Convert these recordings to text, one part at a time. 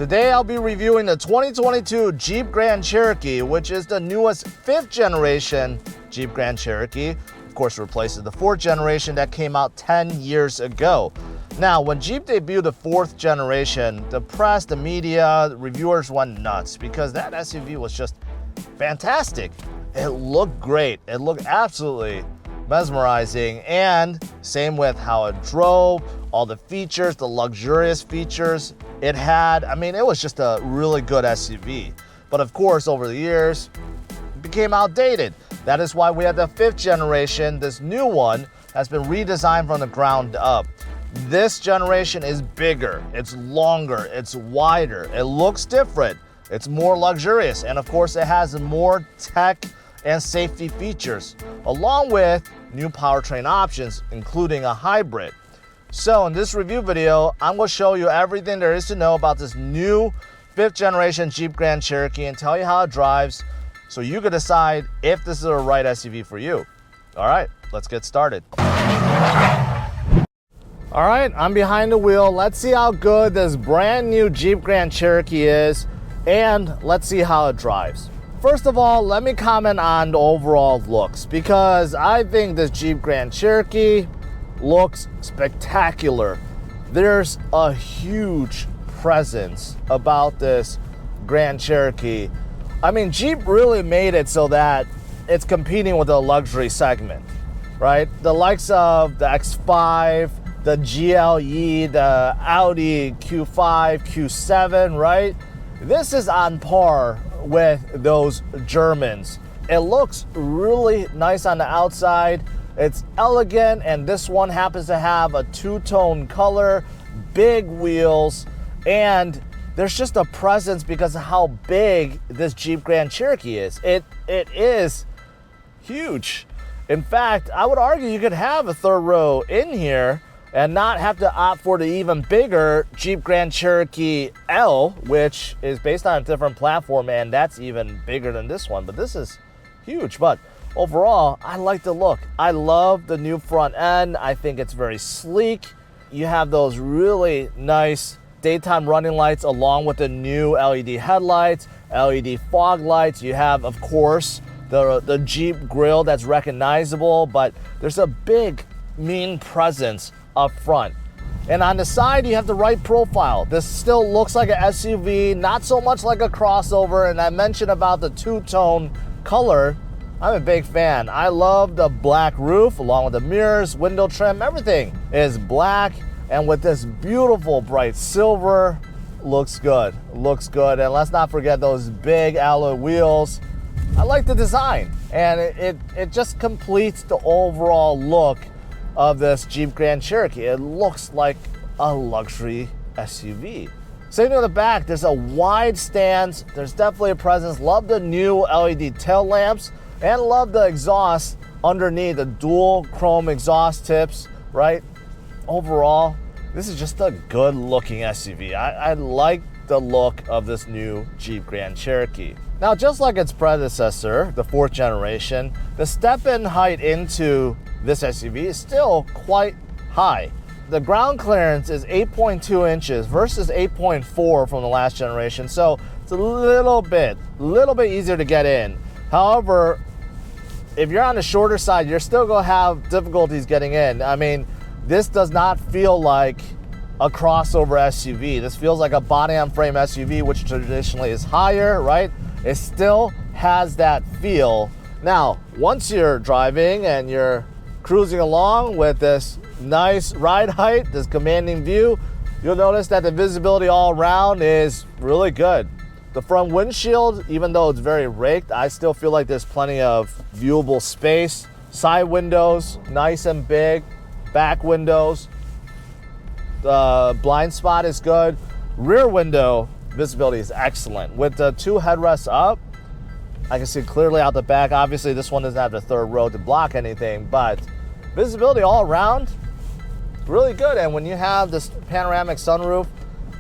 Today I'll be reviewing the 2022 Jeep Grand Cherokee, which is the newest 5th generation Jeep Grand Cherokee. Of course, replaces the 4th generation that came out 10 years ago. Now, when Jeep debuted the 4th generation, the press, the media, the reviewers went nuts because that SUV was just fantastic. It looked great. It looked absolutely mesmerizing, and same with how it drove, all the features, the luxurious features it had. I mean, it was just a really good SUV. But of course, over the years, it became outdated. That is why we had the 5th generation. This new one has been redesigned from the ground up. This generation is bigger, it's longer, it's wider, it looks different, it's more luxurious, and of course it has more tech and safety features, along with new powertrain options, including a hybrid. So in this review video, I'm going to show you everything there is to know about this new 5th generation Jeep Grand Cherokee and tell you how it drives so you can decide if this is the right SUV for you. All right, let's get started. All right, I'm behind the wheel. Let's see how good this brand new Jeep Grand Cherokee is, and let's see how it drives. First of all, let me comment on the overall looks, because I think this Jeep Grand Cherokee looks spectacular. There's a huge presence about this Grand Cherokee. I mean, Jeep really made it so that it's competing with the luxury segment, right? The likes of the X5, the GLE, the Audi Q5, Q7, right? This is on par with those Germans. It looks really nice on the outside. It's elegant, and this one happens to have a two-tone color, big wheels, and there's just a presence because of how big this Jeep Grand Cherokee is. It is huge. In fact, I would argue you could have a third row in here and not have to opt for the even bigger Jeep Grand Cherokee L, which is based on a different platform, and that's even bigger than this one. But this is huge. But overall, I like the look. I love the new front end. I think it's very sleek. You have those really nice daytime running lights along with the new LED headlights, LED fog lights. You have, of course, the Jeep grille that's recognizable, but there's a big, mean presence up front. And on the side, you have the right profile. This still looks like an SUV, not so much like a crossover. And I mentioned about the two-tone color. I'm a big fan. I love the black roof along with the mirrors, window trim, everything is black. And with this beautiful bright silver, looks good, looks good. And let's not forget those big alloy wheels. I like the design, and it just completes the overall look of this Jeep Grand Cherokee. It looks like a luxury SUV. Same thing on the back, there's a wide stance, there's definitely a presence. Love the new LED tail lamps, and love the exhaust underneath, the dual chrome exhaust tips, right? Overall, this is just a good looking SUV. I like the look of this new Jeep Grand Cherokee. Now, just like its predecessor, the 4th generation, the step-in height into this SUV is still quite high. The ground clearance is 8.2 inches versus 8.4 from the last generation, so it's a little bit easier to get in. However, if you're on the shorter side, you're still gonna have difficulties getting in. I mean, this does not feel like a crossover SUV. This feels like a body-on-frame SUV, which traditionally is higher, right? It still has that feel. Now, once you're driving and you're cruising along with this nice ride height, this commanding view, you'll notice that the visibility all around is really good. The front windshield, even though it's very raked, I still feel like there's plenty of viewable space. Side windows, nice and big. Back windows, the blind spot is good. Rear window visibility is excellent. With the 2 headrests up, I can see clearly out the back. Obviously, this one doesn't have the third row to block anything, but visibility all around, really good. And when you have this panoramic sunroof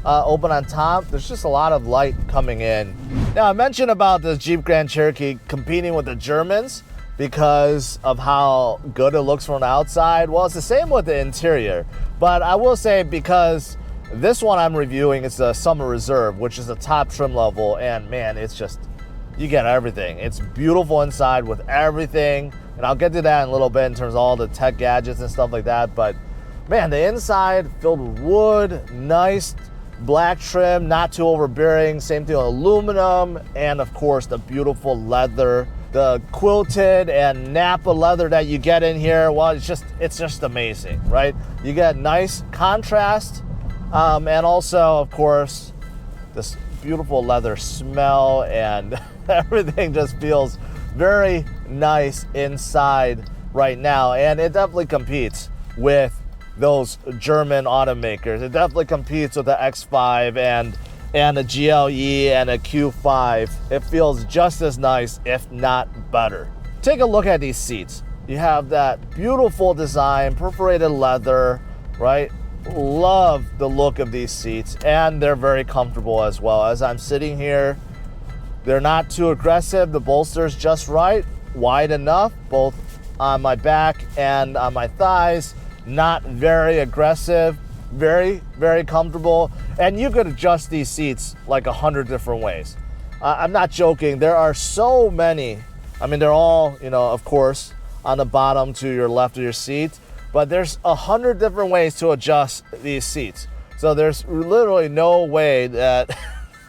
open on top, there's just a lot of light coming in. Now, I mentioned about this Jeep Grand Cherokee competing with the Germans because of how good it looks from the outside. Well, it's the same with the interior, but I will say because This one I'm reviewing is the Summer Reserve, which is the top trim level, and man, it's just, you get everything. It's beautiful inside with everything, and I'll get to that in a little bit in terms of all the tech gadgets and stuff like that, but man, the inside filled with wood, nice black trim, not too overbearing, same thing with aluminum, and of course the beautiful leather, the quilted and Napa leather that you get in here. Well, it's just amazing, right? You get nice contrast, and also of course this beautiful leather smell, and everything just feels very nice inside right now, and it definitely competes with those German automakers. It definitely competes with the X5 and the GLE and a Q5. It feels just as nice, if not better. Take a look at these seats. You have that beautiful design, perforated leather, right? Love the look of these seats, and they're very comfortable as well. As I'm sitting here, they're not too aggressive. The bolster's just right, wide enough, both on my back and on my thighs. Not very aggressive, very, very comfortable. And you could adjust these seats like 100 different ways. I'm not joking. There are so many. I mean, they're all, of course, on the bottom to your left of your seat, but there's 100 different ways to adjust these seats. So there's literally no way that,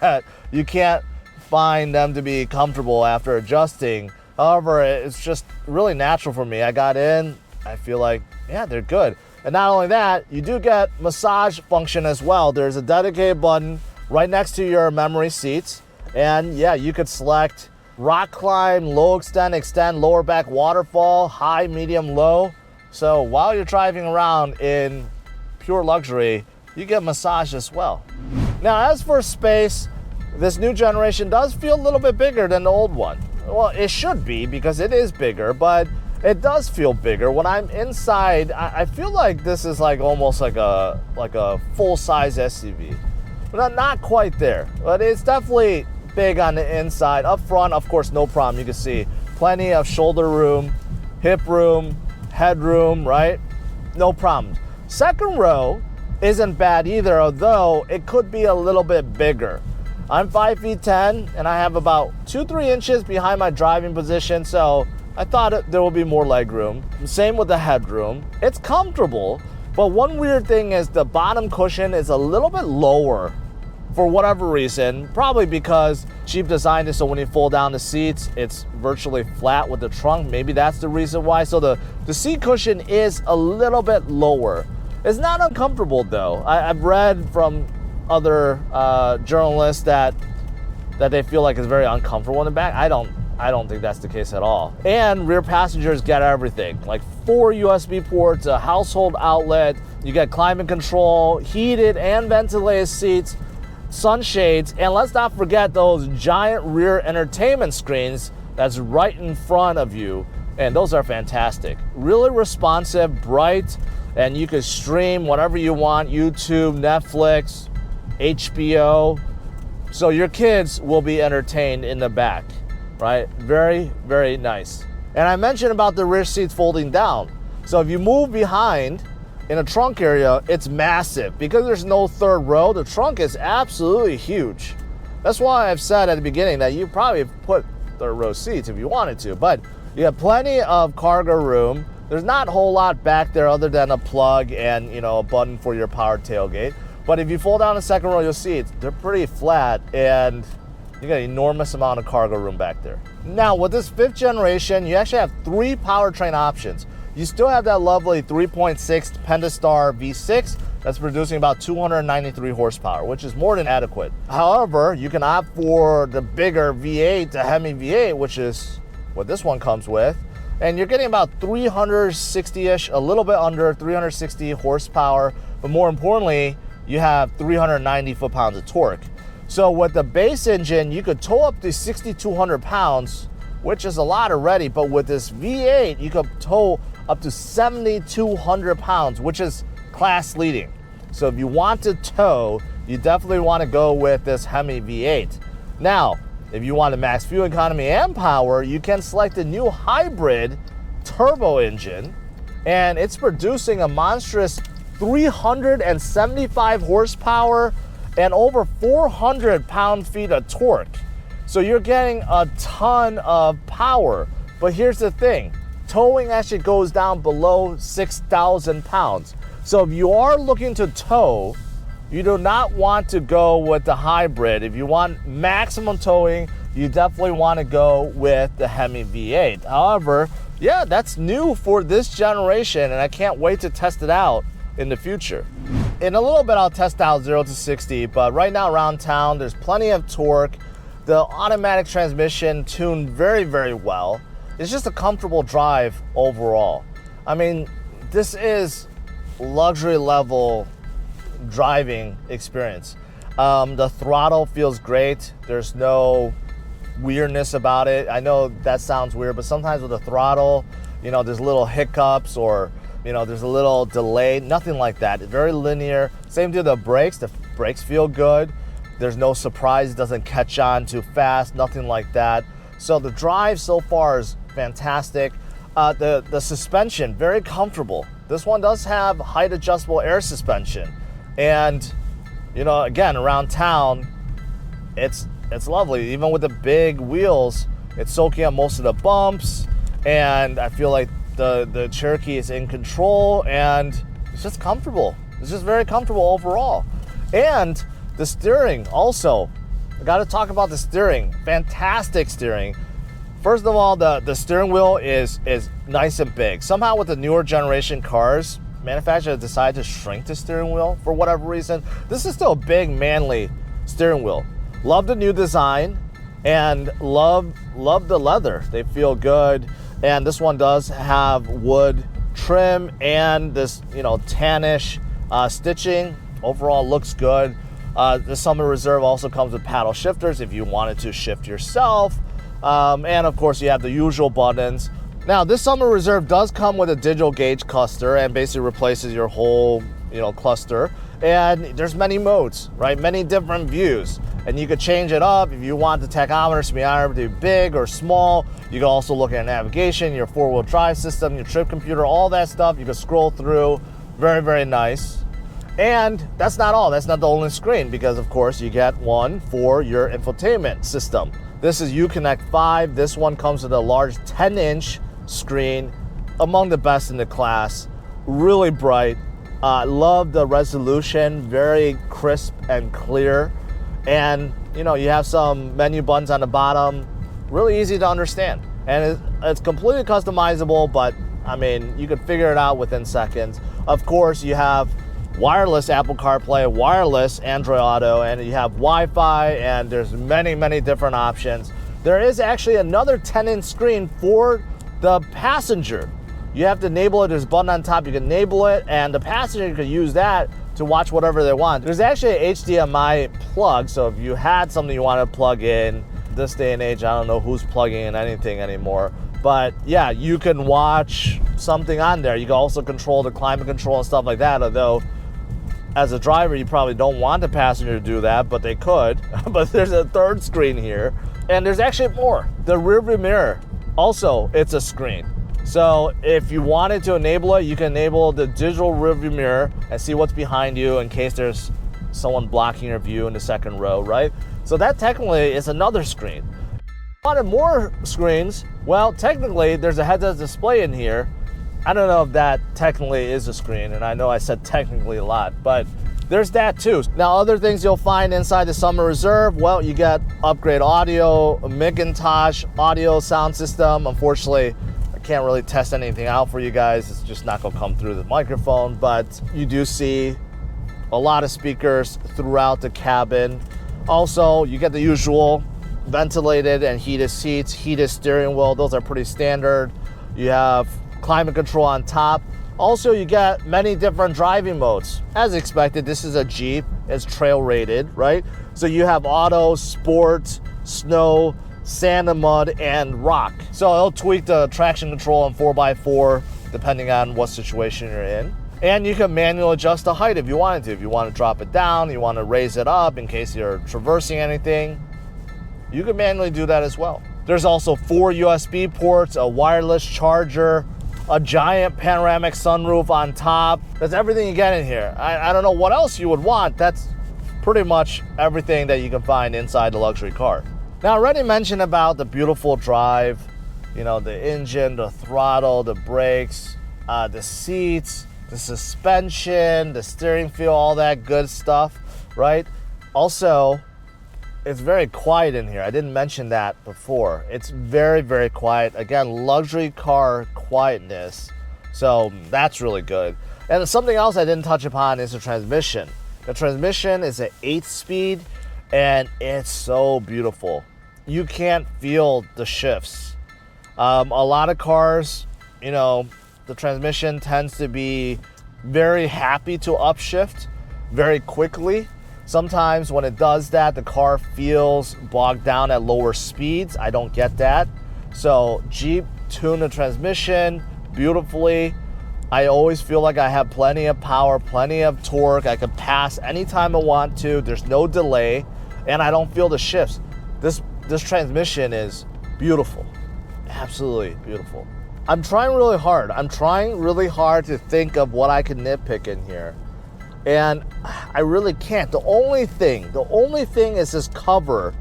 that you can't find them to be comfortable after adjusting. However, it's just really natural for me. I got in, I feel like, yeah, they're good. And not only that, you do get massage function as well. There's a dedicated button right next to your memory seats. And yeah, you could select rock climb, low extend, lower back waterfall, high, medium, low. So while you're driving around in pure luxury, you get massage as well. Now, as for space, this new generation does feel a little bit bigger than the old one. Well, it should be because it is bigger, but it does feel bigger. When I'm inside, I feel like this is like almost like a full-size SUV. But not quite there, but it's definitely big on the inside. Up front, of course, no problem. You can see plenty of shoulder room, hip room, headroom, right? No problem. Second row isn't bad either, although it could be a little bit bigger. I'm 5'10", and I have about 2-3 inches behind my driving position, so I thought there would be more leg room. Same with the headroom. It's comfortable, but one weird thing is the bottom cushion is a little bit lower for whatever reason, probably because Jeep designed it so when you fold down the seats, it's virtually flat with the trunk. Maybe that's the reason why. So the seat cushion is a little bit lower. It's not uncomfortable though. I've read from other journalists that they feel like it's very uncomfortable in the back. I don't think that's the case at all. And rear passengers get everything, like 4 USB ports, a household outlet, you get climate control, heated and ventilated seats, sunshades, and let's not forget those giant rear entertainment screens that's right in front of you, and those are fantastic. Really responsive, bright, and you can stream whatever you want, YouTube, Netflix, HBO, so your kids will be entertained in the back. Right? Very, very nice. And I mentioned about the rear seats folding down. So if you move behind in a trunk area, it's massive. Because there's no third row, the trunk is absolutely huge. That's why I've said at the beginning that you probably put third row seats if you wanted to, but you have plenty of cargo room. There's not a whole lot back there other than a plug and a button for your power tailgate. But if you fold down the second row, you'll see they're pretty flat, and you got an enormous amount of cargo room back there. Now, with this 5th generation, you actually have 3 powertrain options. You still have that lovely 3.6 Pentastar V6 that's producing about 293 horsepower, which is more than adequate. However, you can opt for the bigger V8, the Hemi V8, which is what this one comes with, and you're getting about 360-ish, a little bit under 360 horsepower, but more importantly, you have 390 foot-pounds of torque. So with the base engine, you could tow up to 6,200 pounds, which is a lot already, but with this V8, you could tow up to 7,200 pounds, which is class leading. So if you want to tow, you definitely want to go with this Hemi V8. Now, if you want a max fuel economy and power, you can select the new hybrid turbo engine, and it's producing a monstrous 375 horsepower and over 400 pound-feet of torque. So you're getting a ton of power. But here's the thing, towing actually goes down below 6,000 pounds. So if you are looking to tow, you do not want to go with the hybrid. If you want maximum towing, you definitely want to go with the Hemi V8. However, yeah, that's new for this generation, and I can't wait to test it out in the future. In a little bit, I'll test out 0 to 60, but right now around town, there's plenty of torque. The automatic transmission tuned very, very well. It's just a comfortable drive overall. I mean, this is luxury level driving experience. The throttle feels great. There's no weirdness about it. I know that sounds weird, but sometimes with the throttle, you know, there's little hiccups or, you know, there's a little delay. Nothing like that. It's very linear. Same to the brakes. The brakes feel good. There's no surprise. It doesn't catch on too fast. Nothing like that. So the drive so far is fantastic. The suspension, very comfortable. This one does have height adjustable air suspension. And, you know, again, around town, it's lovely. Even with the big wheels, it's soaking up most of the bumps, and I feel like the Cherokee is in control, and it's just comfortable. It's just very comfortable overall. And the steering also, I gotta talk about the steering. Fantastic steering. First of all, the steering wheel is nice and big. Somehow with the newer generation cars, manufacturers decided to shrink the steering wheel for whatever reason. This is still a big, manly steering wheel. Love the new design, and love the leather. They feel good. And this one does have wood trim and this, you know, tannish stitching. Overall looks good. The Summit Reserve also comes with paddle shifters if you wanted to shift yourself. And of course you have the usual buttons. Now this Summit Reserve does come with a digital gauge cluster and basically replaces your whole, you know, cluster. And there's many modes, right? Many different views. And you could change it up if you want the tachometer to be either to be big or small. You can also look at navigation, your four-wheel drive system, your trip computer, all that stuff. You can scroll through. Very, very nice. And that's not all. That's not the only screen, because of course you get one for your infotainment system. This is Uconnect 5. This one comes with a large 10-inch screen, among the best in the class. Really bright. Love the resolution, very crisp and clear. And you know, you have some menu buttons on the bottom, really easy to understand. And it's completely customizable, but I mean, you can figure it out within seconds. Of course, you have wireless Apple CarPlay, wireless Android Auto, and you have Wi-Fi, and there's many, many different options. There is actually another 10-inch screen for the passenger. You have to enable it. There's a button on top. You can enable it, and the passenger can use that to watch whatever they want. There's actually an HDMI plug, so if you had something you want to plug in, this day and age, I don't know who's plugging in anything anymore. But yeah, you can watch something on there. You can also control the climate control and stuff like that, although as a driver, you probably don't want the passenger to do that, but they could. But there's a third screen here, and there's actually more. The rear view mirror, also, it's a screen. So if you wanted to enable it, you can enable the digital rearview mirror and see what's behind you in case there's someone blocking your view in the second row, right? So that technically is another screen. Wanted more screens? Well, technically there's a heads-up display in here. I don't know if that technically is a screen, and I know I said technically a lot, but there's that too. Now, other things you'll find inside the Summit Reserve, well, you got upgrade audio, a Macintosh audio sound system. Unfortunately, can't really test anything out for you guys. It's just not gonna come through the microphone, but you do see a lot of speakers throughout the cabin. Also, you get the usual ventilated and heated seats, heated steering wheel. Those are pretty standard. You have climate control on top. Also, you get many different driving modes. As expected, this is a Jeep. It's trail rated, right? So you have auto, sport, snow, sand and mud, and rock. So it'll tweak the traction control on 4x4 depending on what situation you're in. And you can manually adjust the height if you wanted to. If you want to drop it down, you want to raise it up in case you're traversing anything, you can manually do that as well. There's also 4 USB ports, a wireless charger, a giant panoramic sunroof on top. That's everything you get in here. I don't know what else you would want. That's pretty much everything that you can find inside the luxury car. Now, I already mentioned about the beautiful drive, you know, the engine, the throttle, the brakes, the seats, the suspension, the steering feel, all that good stuff, right? Also, it's very quiet in here. I didn't mention that before. It's very, very quiet. Again, luxury car quietness. So that's really good. And something else I didn't touch upon is the transmission. The transmission is an 8-speed and it's so beautiful. You can't feel the shifts. A lot of cars, you know, the transmission tends to be very happy to upshift very quickly. Sometimes when it does that, the car feels bogged down at lower speeds. I don't get that. So Jeep tuned the transmission beautifully. I always feel like I have plenty of power, plenty of torque. I can pass anytime I want to. There's no delay, and I don't feel the shifts. This transmission is beautiful, absolutely beautiful. I'm trying really hard. I'm trying really hard to think of what I can nitpick in here. And I really can't. The only thing is this cover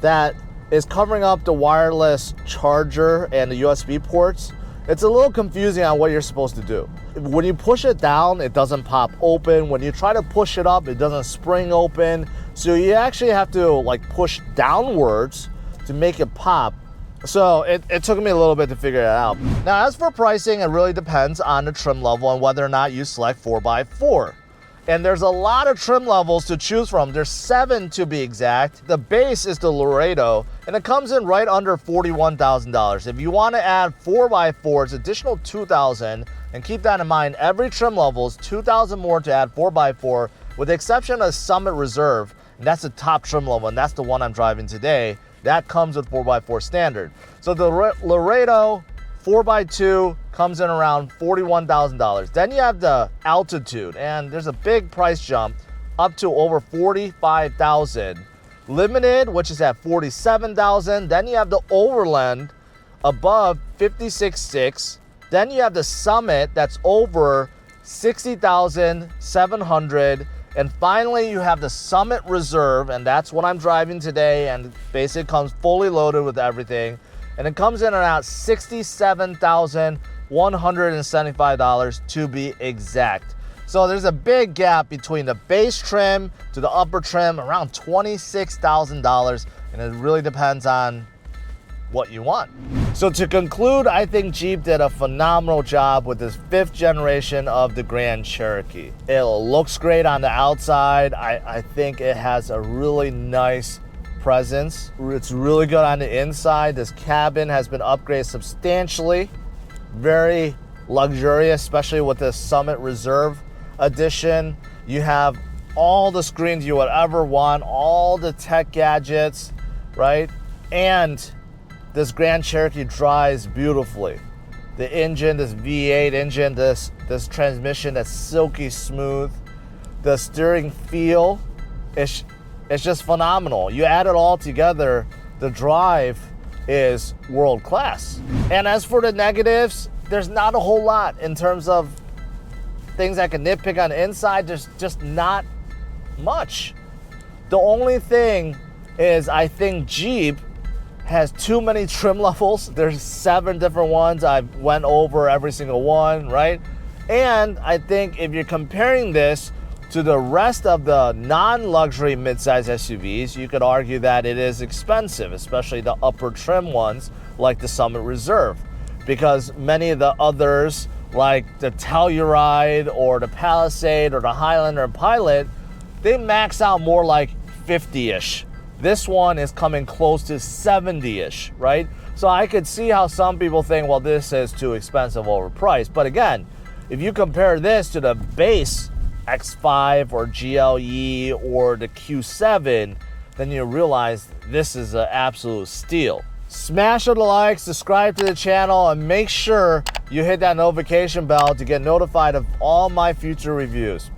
that is covering up the wireless charger and the USB ports. It's a little confusing on what you're supposed to do. When you push it down, it doesn't pop open. When you try to push it up, it doesn't spring open. So you actually have to like push downwards to make it pop. So it took me a little bit to figure it out. Now, as for pricing, it really depends on the trim level and whether or not you select 4x4. And there's a lot of trim levels to choose from. There's 7 to be exact. The base is the Laredo, and it comes in right under $41,000. If you want to add 4x4, it's additional $2,000. And keep that in mind, every trim level is $2,000 more to add 4x4, with the exception of Summit Reserve, and that's the top trim level, and that's the one I'm driving today. That comes with 4x4 standard. So the Laredo 4x2 comes in around $41,000. Then you have the Altitude, and there's a big price jump up to over $45,000. Limited, which is at $47,000. Then you have the Overland above $56,600. Then you have the Summit that's over $60,700. And finally, you have the Summit Reserve, and that's what I'm driving today, and basically comes fully loaded with everything. And it comes in around $67,175 to be exact. So there's a big gap between the base trim to the upper trim, around $26,000, and it really depends on what you want. So to conclude, I think Jeep did a phenomenal job with this 5th generation of the Grand Cherokee. It looks great on the outside. I think it has a really nice presence. It's really good on the inside. This cabin has been upgraded substantially. Very luxurious, especially with the Summit Reserve edition. You have all the screens you would ever want, all the tech gadgets, right? And this Grand Cherokee drives beautifully. The engine, this V8 engine, this transmission that's silky smooth. The steering feel, it's just phenomenal. You add it all together, the drive is world class. And as for the negatives, there's not a whole lot in terms of things I can nitpick on the inside. There's just not much. The only thing is I think Jeep has too many trim levels. There's 7 different ones. I went over every single one, right? And I think if you're comparing this to the rest of the non-luxury midsize SUVs, you could argue that it is expensive, especially the upper trim ones like the Summit Reserve, because many of the others like the Telluride or the Palisade or the Highlander Pilot, they max out more like 50-ish. This one is coming close to 70-ish, right? So I could see how some people think, well, this is too expensive, overpriced. But again, if you compare this to the base X5 or GLE or the Q7, then you realize this is an absolute steal. Smash the like, subscribe to the channel, and make sure you hit that notification bell to get notified of all my future reviews.